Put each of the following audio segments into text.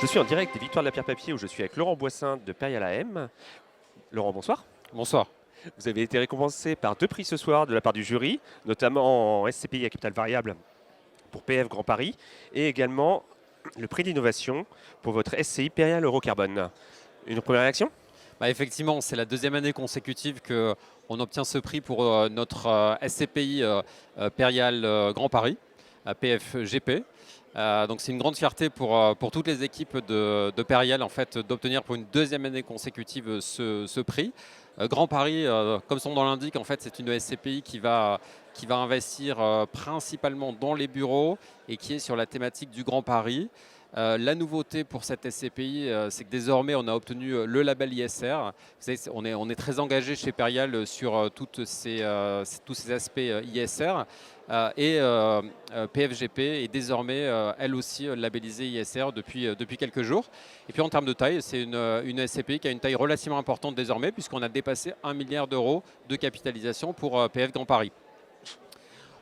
Je suis en direct des Victoires de la Pierre Papier où je suis avec Laurent Boissin de Perial AM. Laurent, bonsoir. Bonsoir. Vous avez été récompensé par 2 prix ce soir de la part du jury, notamment en SCPI à capital variable pour PF Grand Paris et également le prix d'innovation pour votre SCI Perial Eurocarbone. Une première réaction? Effectivement, c'est la deuxième année consécutive qu'on obtient ce prix pour notre SCPI Perial Grand Paris, PFGP. Donc c'est une grande fierté pour toutes les équipes de Perial en fait, d'obtenir pour une deuxième année consécutive ce prix. Grand Paris, comme son nom l'indique, en fait, c'est une SCPI qui va investir principalement dans les bureaux et qui est sur la thématique du Grand Paris. La nouveauté pour cette SCPI, c'est que désormais on a obtenu le label ISR. Vous savez, on est très engagé chez Perial sur tous ces aspects ISR. PFGP est désormais elle aussi labellisée ISR depuis quelques jours. Et puis en termes de taille, c'est une SCPI qui a une taille relativement importante désormais puisqu'on a dépassé 1 milliard d'euros de capitalisation pour PF Grand Paris.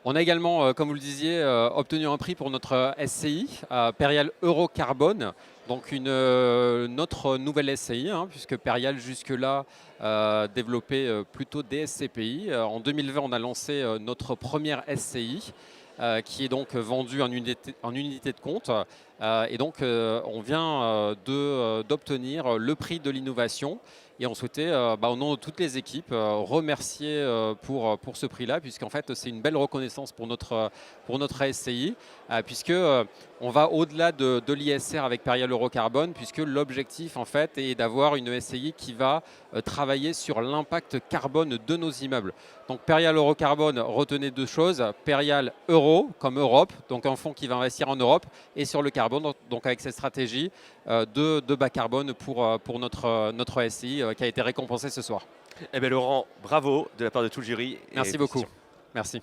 On a également, comme vous le disiez, obtenu un prix pour notre SCI, Perial Eurocarbone, donc notre nouvelle SCI, puisque Perial jusque-là développait plutôt des SCPI. En 2020, on a lancé notre première SCI, qui est donc vendue en unité de compte. Et donc, on vient d'obtenir le prix de l'innovation. Et on souhaitait, au nom de toutes les équipes, remercier pour ce prix-là, puisqu'en fait, c'est une belle reconnaissance pour notre SCI, puisque on va au-delà de l'ISR avec Perial Eurocarbone, puisque l'objectif, en fait, est d'avoir une SCI qui va travailler sur l'impact carbone de nos immeubles. Donc, Perial Eurocarbone, retenez 2 choses. Perial Euro, comme Europe, donc un fonds qui va investir en Europe, et sur le carbone, donc avec cette stratégie de bas carbone pour notre SCI qui a été récompensé ce soir. Eh bien Laurent, bravo de la part de tout le jury. Merci beaucoup. Merci.